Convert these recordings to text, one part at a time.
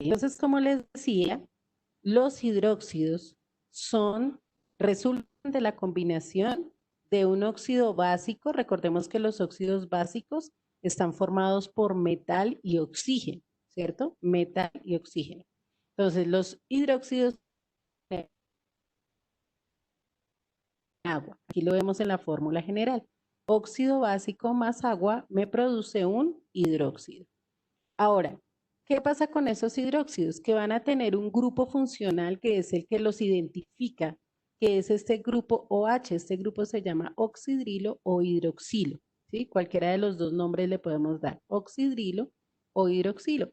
Entonces, como les decía, los hidróxidos resultan de la combinación de un óxido básico. Recordemos que los óxidos básicos están formados por metal y oxígeno, ¿cierto? Metal y oxígeno. Entonces, los hidróxidos de agua, aquí lo vemos en la fórmula general. Óxido básico más agua me produce un hidróxido. Ahora, ¿qué pasa con esos hidróxidos? Que van a tener un grupo funcional que es el que los identifica, que es este grupo OH. Este grupo se llama oxidrilo o hidroxilo, ¿sí? Cualquiera de los dos nombres le podemos dar, oxidrilo o hidroxilo.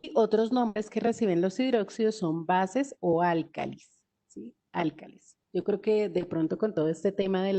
Y otros nombres que reciben los hidróxidos son bases o álcalis, ¿sí? Álcalis. Yo creo que de pronto con todo este tema de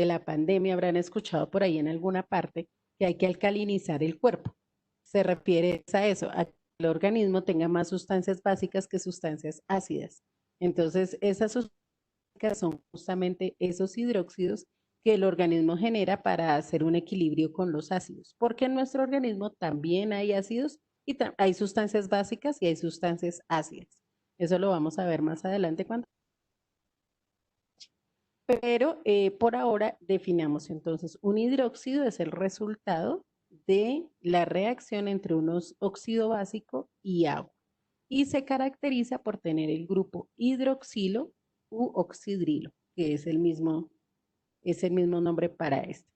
la pandemia habrán escuchado por ahí en alguna parte que hay que alcalinizar el cuerpo. Se refiere a eso, a que el organismo tenga más sustancias básicas que sustancias ácidas. Entonces, esas sustancias son justamente esos hidróxidos que el organismo genera para hacer un equilibrio con los ácidos, porque en nuestro organismo también hay ácidos y hay sustancias básicas y hay sustancias ácidas. Eso lo vamos a ver más adelante cuando. Pero por ahora definamos entonces, un hidróxido es el resultado de la reacción entre un óxido básico y agua y se caracteriza por tener el grupo hidroxilo u oxidrilo, que es el mismo nombre para este.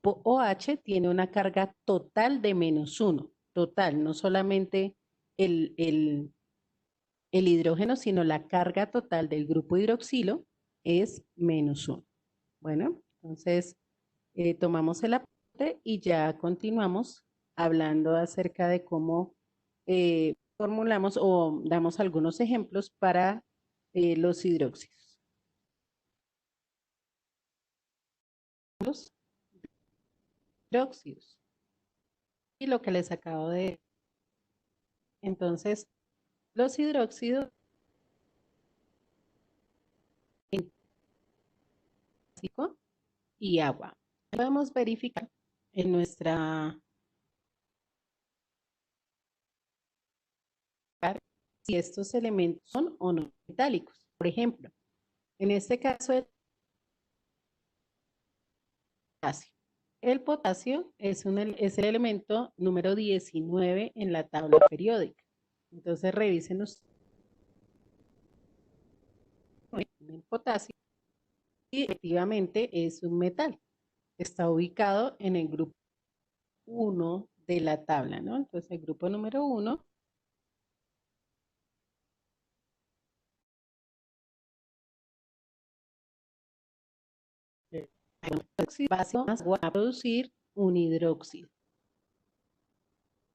OH tiene una carga total de -1, total, no solamente el hidrógeno, sino la carga total del grupo hidroxilo es -1. Bueno, entonces tomamos el apunte y ya continuamos hablando acerca de cómo formulamos o damos algunos ejemplos para los hidróxidos. Los hidróxidos. Y lo que les acabo de. Entonces, los hidróxidos en plástico y agua. Podemos verificar en nuestra si estos elementos son o no metálicos. Por ejemplo, en este caso el potasio. El potasio es el elemento número 19 en la tabla periódica. Entonces revisen el potasio y efectivamente es un metal. Está ubicado en el grupo 1 de la tabla, ¿no? Entonces el grupo número 1 va a producir un hidróxido.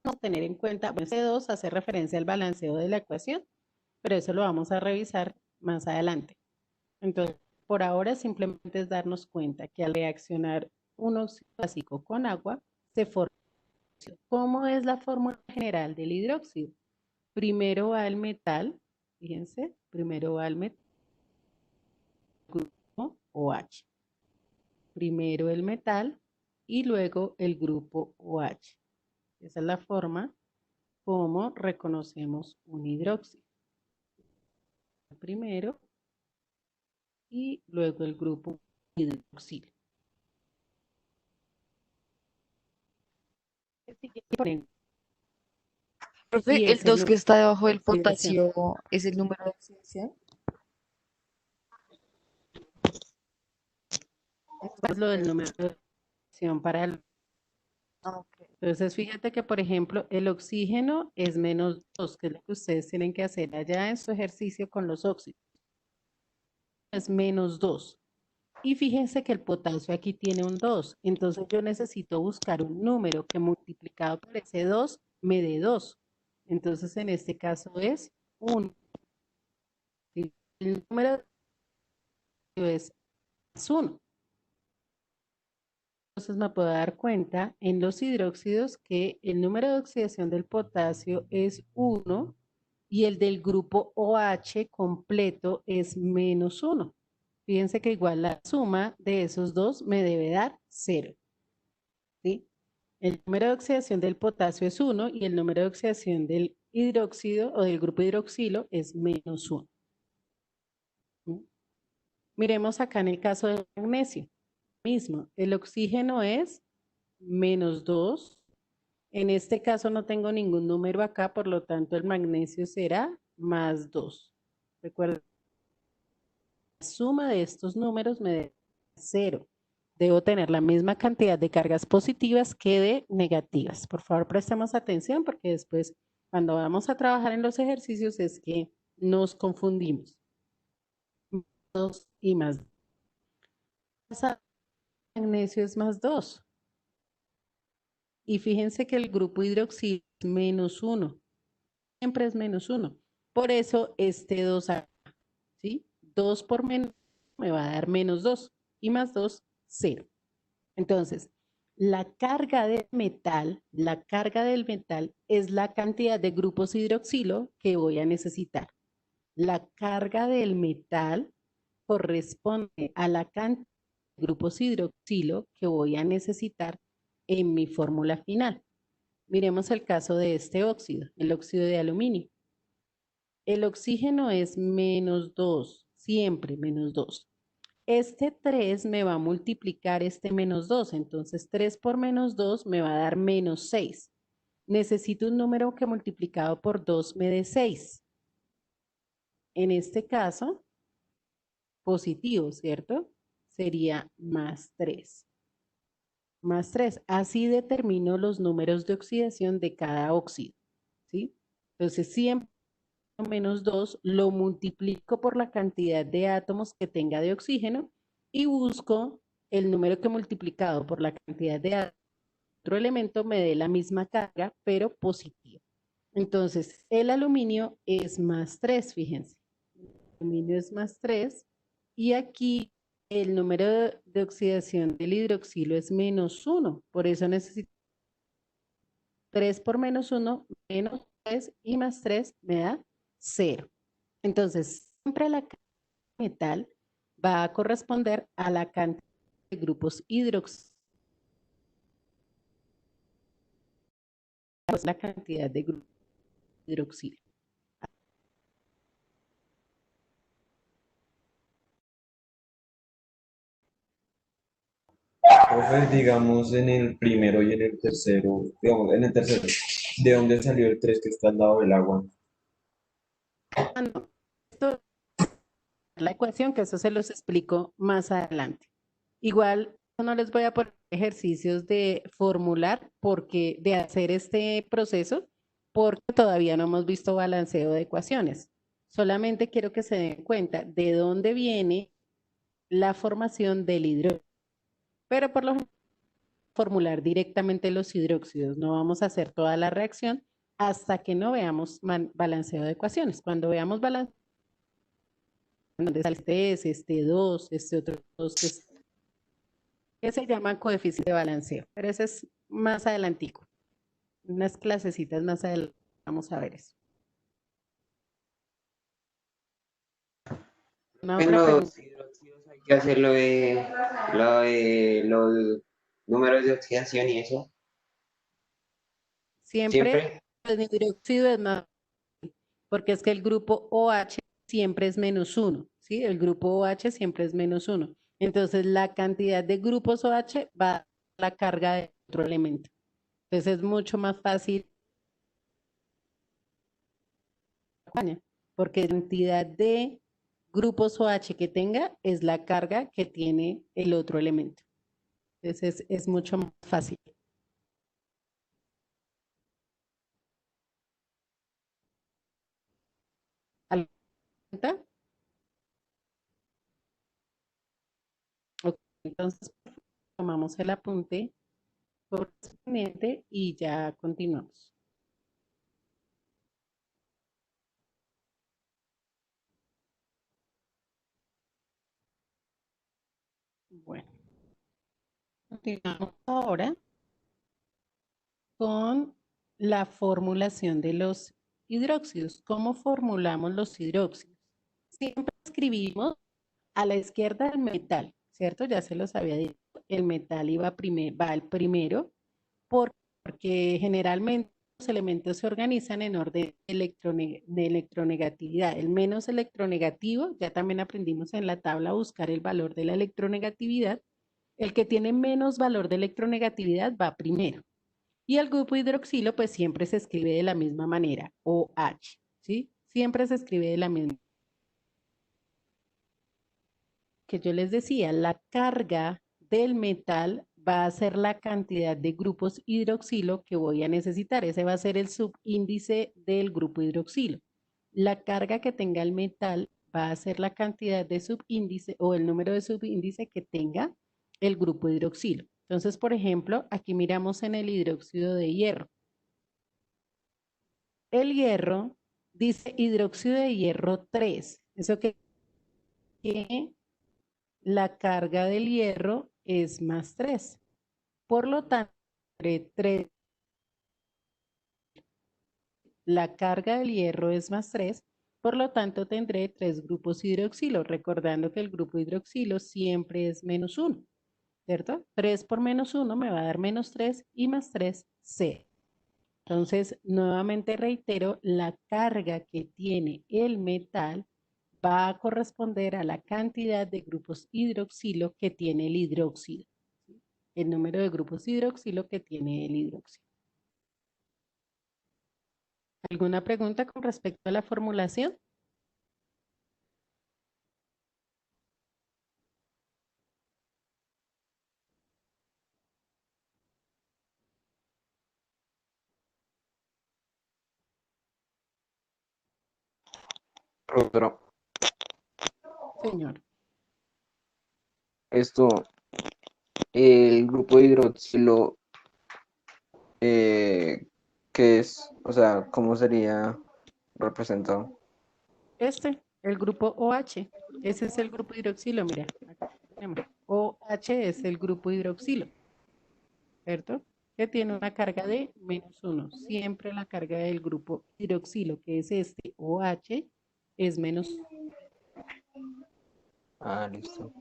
Vamos a tener en cuenta, bueno, C2 hace referencia al balanceo de la ecuación, pero eso lo vamos a revisar más adelante. Entonces, por ahora simplemente es darnos cuenta que al reaccionar un óxido básico con agua, se forma. ¿Cómo es la fórmula general del hidróxido? Primero va el metal, fíjense, primero va el metal, grupo OH. Primero el metal y luego el grupo OH. Esa es la forma como reconocemos un hidróxido. Primero y luego el grupo hidroxilo. Y Profe, el es el 2 que número está debajo de del oxidación. potasio es el número de oxidación. Es lo del número de oxidación para el. Okay. Entonces, fíjate que, por ejemplo, el oxígeno es -2, que es lo que ustedes tienen que hacer allá en su ejercicio con los óxidos. Es -2. Y fíjense que el potasio aquí tiene un 2. Entonces, yo necesito buscar un número que multiplicado por ese 2 me dé 2. Entonces, en este caso es 1. El número es 1. Entonces me puedo dar cuenta en los hidróxidos que el número de oxidación del potasio es 1 y el del grupo OH completo es -1. Fíjense que igual la suma de esos dos me debe dar 0. ¿Sí? El número de oxidación del potasio es 1 y el número de oxidación del hidróxido o del grupo hidroxilo es -1. Miremos acá en el caso del magnesio. Mismo, el oxígeno es -2. En este caso no tengo ningún número acá, por lo tanto el magnesio será +2. Recuerden, la suma de estos números me da 0. Debo tener la misma cantidad de cargas positivas que de negativas. Por favor, prestemos atención porque después, cuando vamos a trabajar en los ejercicios, es que nos confundimos. 2 y más. Magnesio es +2. Y fíjense que el grupo hidroxilo es -1. Siempre es -1. Por eso este 2 acá, ¿sí? 2 por menos me va a dar -2 y +2, 0. Entonces, la carga del metal es la cantidad de grupos hidroxilo que voy a necesitar. La carga del metal corresponde a la cantidad de grupos hidroxilo que voy a necesitar en mi fórmula final. Miremos el caso de este óxido, el óxido de aluminio. El oxígeno es -2, siempre -2. Este 3 me va a multiplicar este -2, entonces 3 por -2 me va a dar -6. Necesito un número que multiplicado por 2 me dé 6. En este caso, positivo, ¿cierto? Sería +3. +3. Así determino los números de oxidación de cada óxido, ¿sí? Entonces, siempre -2 lo multiplico por la cantidad de átomos que tenga de oxígeno y busco el número que multiplicado por la cantidad de átomos de otro elemento me dé la misma carga, pero positiva. Entonces, el aluminio es +3, fíjense. El aluminio es +3 y aquí el número de oxidación del hidroxilo es -1. Por eso necesito 3 por -1, -3 y +3 me da 0. Entonces, siempre la cantidad de metal va a corresponder a la cantidad de grupos hidroxilo. Pues la cantidad de grupos hidroxilo. Profe, digamos en el primero y en el tercero, digamos en el tercero, ¿de dónde salió el 3 que está al lado del agua? Ah, no. Esto es la ecuación, que eso se los explico más adelante. Igual no les voy a poner ejercicios de formular porque de hacer este proceso porque todavía no hemos visto balanceo de ecuaciones. Solamente quiero que se den cuenta de dónde viene la formación del hidrógeno. Pero por lo general, formular directamente los hidróxidos, no vamos a hacer toda la reacción hasta que no veamos balanceo de ecuaciones. Cuando veamos balanceo, donde sale este S, este 2, este otro 2, que se llama coeficiente de balanceo, pero ese es más adelantico. Unas clasecitas más adelante vamos a ver eso. Una En otra pregunta. los hidróxidos hay que hacer lo de los números de oxidación y eso. Siempre Siempre. el hidróxido es más, porque es que el grupo OH siempre es -1, ¿sí? El grupo OH siempre es -1. Entonces, la cantidad de grupos OH va a la carga de otro elemento. Entonces, es mucho más fácil, porque la cantidad de grupos OH que tenga es la carga que tiene el otro elemento. Entonces, es mucho más fácil. ¿Alguna pregunta? Ok, entonces, tomamos el apunte correspondiente y ya continuamos. Bueno, continuamos ahora con la formulación de los hidróxidos. ¿Cómo formulamos los hidróxidos? Siempre escribimos a la izquierda el metal, ¿cierto? Ya se los había dicho. El metal va el primero porque generalmente elementos se organizan en orden de electronegatividad. El menos electronegativo, ya también aprendimos en la tabla a buscar el valor de la electronegatividad. El que tiene menos valor de electronegatividad va primero. Y el grupo hidroxilo pues siempre se escribe de la misma manera, OH, ¿sí? Siempre se escribe de la misma. Que yo les decía, la carga del metal va a ser la cantidad de grupos hidroxilo que voy a necesitar. Ese va a ser el subíndice del grupo hidroxilo. La carga que tenga el metal va a ser la cantidad de subíndice o el número de subíndice que tenga el grupo hidroxilo. Entonces, por ejemplo, aquí miramos en el hidróxido de hierro. El hierro dice hidróxido de hierro 3. Eso que la carga del hierro es más 3. Por lo tanto, la carga del hierro es más 3, por lo tanto tendré 3 grupos hidroxilo, recordando que el grupo hidroxilo siempre es menos 1, ¿cierto? 3 por menos 1 me va a dar menos 3 y más 3, 0. Entonces, nuevamente reitero, la carga que tiene el metal va a corresponder a la cantidad de grupos hidroxilo que tiene el hidróxido, ¿sí? El número de grupos hidroxilo que tiene el hidróxido. ¿Alguna pregunta con respecto a la formulación? Profesora, Señor. esto, el grupo de hidroxilo, ¿qué es? O sea, ¿cómo sería representado? El grupo OH, ese es el grupo hidroxilo, mira, acá tenemos. OH es el grupo hidroxilo, ¿cierto? Que tiene una carga de menos 1. Siempre la carga del grupo hidroxilo, que es este OH, es menos 1. Ah, listo.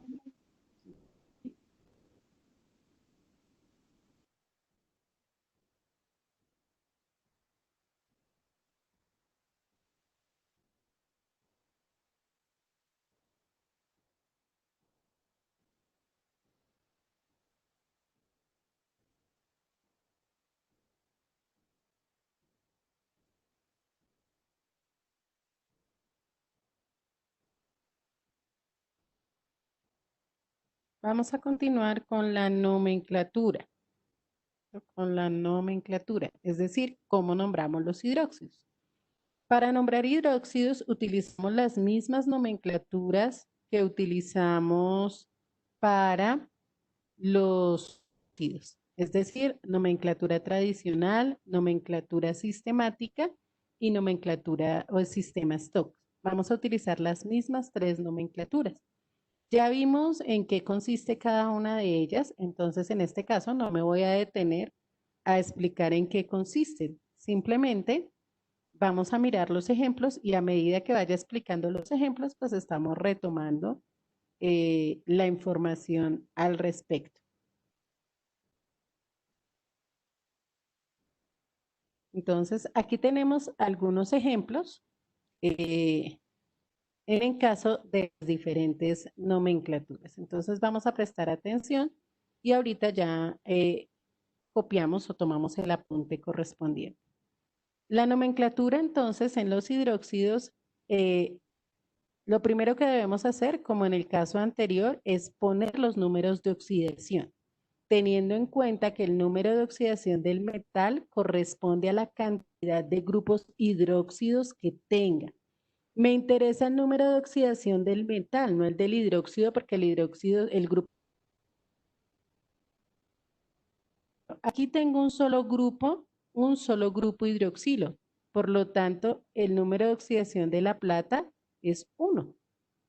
Vamos a continuar con la nomenclatura. Es decir, cómo nombramos los hidróxidos. Para nombrar hidróxidos utilizamos las mismas nomenclaturas que utilizamos para los ácidos, es decir, nomenclatura tradicional, nomenclatura sistemática y nomenclatura o sistema Stokes. Vamos a utilizar las mismas 3 nomenclaturas. Ya vimos en qué consiste cada una de ellas, entonces en este caso no me voy a detener a explicar en qué consisten. Simplemente vamos a mirar los ejemplos y a medida que vaya explicando los ejemplos, pues estamos retomando la información al respecto. Entonces, aquí tenemos algunos ejemplos en el caso de diferentes nomenclaturas. Entonces, vamos a prestar atención y ahorita ya copiamos o tomamos el apunte correspondiente. La nomenclatura, entonces, en los hidróxidos, lo primero que debemos hacer, como en el caso anterior, es poner los números de oxidación, teniendo en cuenta que el número de oxidación del metal corresponde a la cantidad de grupos hidróxidos que tenga. Me interesa el número de oxidación del metal, no el del hidróxido, porque el hidróxido, el grupo... Aquí tengo un solo grupo hidroxilo. Por lo tanto, el número de oxidación de la plata es 1.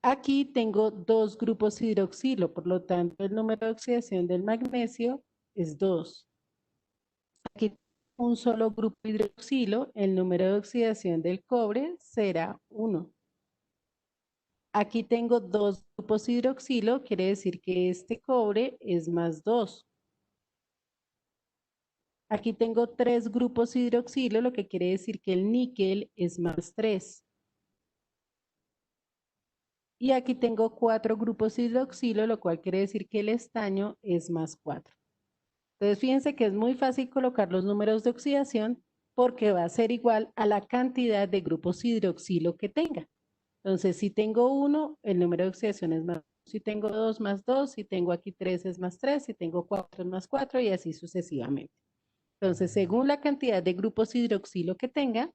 Aquí tengo 2 grupos hidroxilo, por lo tanto, el número de oxidación del magnesio es 2. Aquí un solo grupo hidroxilo, el número de oxidación del cobre será 1. Aquí tengo 2 grupos hidroxilo, quiere decir que este cobre es más 2. Aquí tengo 3 grupos hidroxilo, lo que quiere decir que el níquel es más 3. Y aquí tengo 4 grupos hidroxilo, lo cual quiere decir que el estaño es más 4. Entonces, fíjense que es muy fácil colocar los números de oxidación porque va a ser igual a la cantidad de grupos hidroxilo que tenga. Entonces, si tengo 1, el número de oxidación es más 1. Si tengo 2 más 2, si tengo aquí 3 es más 3, si tengo 4 es más 4 y así sucesivamente. Entonces, según la cantidad de grupos hidroxilo que tenga,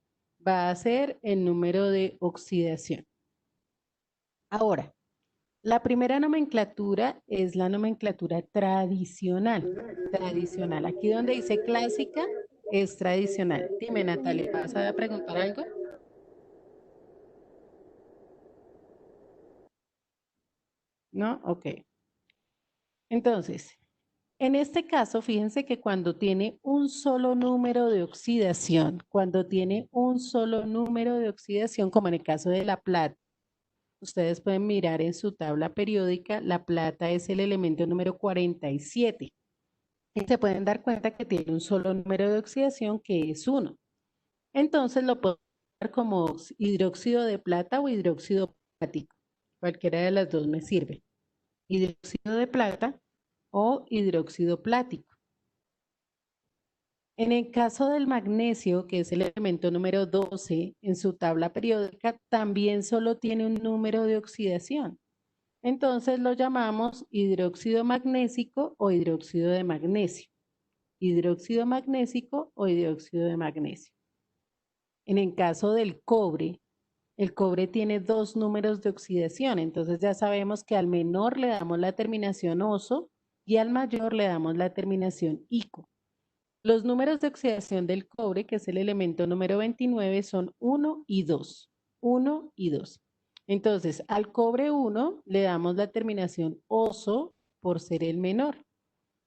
va a ser el número de oxidación. Ahora, la primera nomenclatura es la nomenclatura tradicional. Tradicional. Aquí donde dice clásica es tradicional. Dime, Natalia, ¿vas a preguntar algo? ¿No? Ok. Entonces, en este caso, fíjense que cuando tiene un solo número de oxidación, como en el caso de la plata, ustedes pueden mirar en su tabla periódica, la plata es el elemento número 47. Y se pueden dar cuenta que tiene un solo número de oxidación que es 1. Entonces lo puedo ver como hidróxido de plata o hidróxido plático. Cualquiera de las dos me sirve. Hidróxido de plata o hidróxido plático. En el caso del magnesio, que es el elemento número 12 en su tabla periódica, también solo tiene un número de oxidación. Entonces lo llamamos hidróxido magnésico o hidróxido de magnesio. Hidróxido magnésico o hidróxido de magnesio. En el caso del cobre, el cobre tiene 2 números de oxidación, entonces ya sabemos que al menor le damos la terminación oso y al mayor le damos la terminación ico. Los números de oxidación del cobre, que es el elemento número 29, son 1 y 2. 1 y 2. Entonces, al cobre 1 le damos la terminación oso por ser el menor.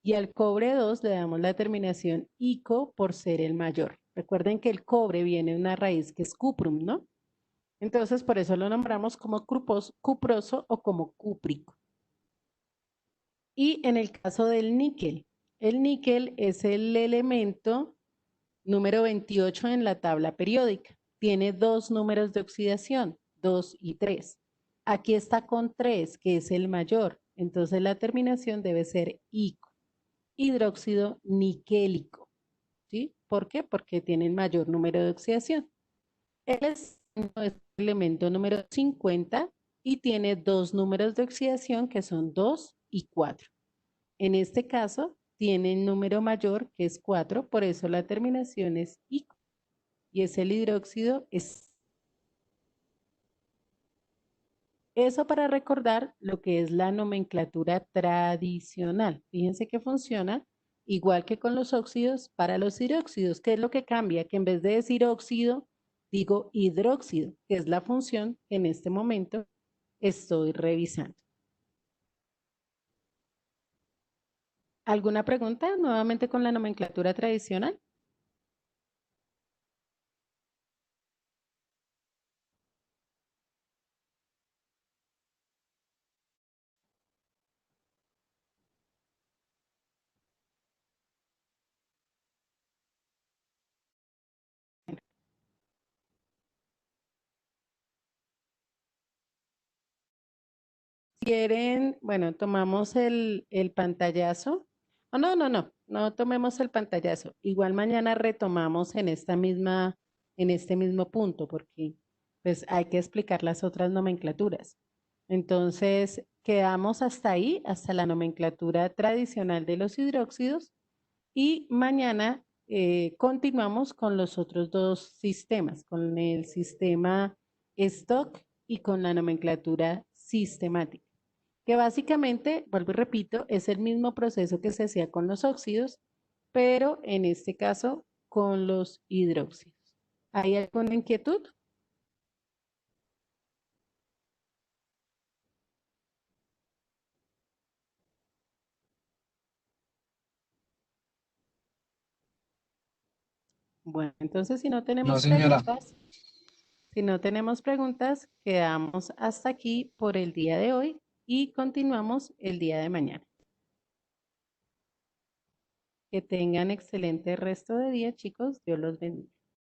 Y al cobre 2 le damos la terminación ico por ser el mayor. Recuerden que el cobre viene de una raíz que es cuprum, ¿no? Entonces, por eso lo nombramos como cuproso o como cúprico. Y en el caso del níquel, el níquel es el elemento número 28 en la tabla periódica. Tiene 2 números de oxidación, 2 y 3. Aquí está con 3, que es el mayor. Entonces, la terminación debe ser ico. Hidróxido niquélico. ¿Sí? ¿Por qué? Porque tienen mayor número de oxidación. El es el elemento número 50 y tiene 2 números de oxidación que son 2 y 4. En este caso, tiene el número mayor que es 4, por eso la terminación es ico. Y es el hidróxido es. Eso para recordar lo que es la nomenclatura tradicional. Fíjense que funciona igual que con los óxidos para los hidróxidos. ¿Qué es lo que cambia? Que en vez de decir óxido, digo hidróxido, que es la función que en este momento estoy revisando. ¿Alguna pregunta nuevamente con la nomenclatura tradicional? ¿Quieren? Bueno, tomamos el pantallazo. Oh, no tomemos el pantallazo. Igual mañana retomamos en en este mismo punto, porque pues hay que explicar las otras nomenclaturas. Entonces, quedamos hasta ahí, hasta la nomenclatura tradicional de los hidróxidos, y mañana continuamos con los otros 2 sistemas, con el sistema stock y con la nomenclatura sistemática, que básicamente, vuelvo y repito, es el mismo proceso que se hacía con los óxidos, pero en este caso con los hidróxidos. ¿Hay alguna inquietud? Bueno, entonces si no No, tenemos señora. preguntas, quedamos hasta aquí por el día de hoy y continuamos el día de mañana. Que tengan excelente resto de día, chicos. Dios los bendiga.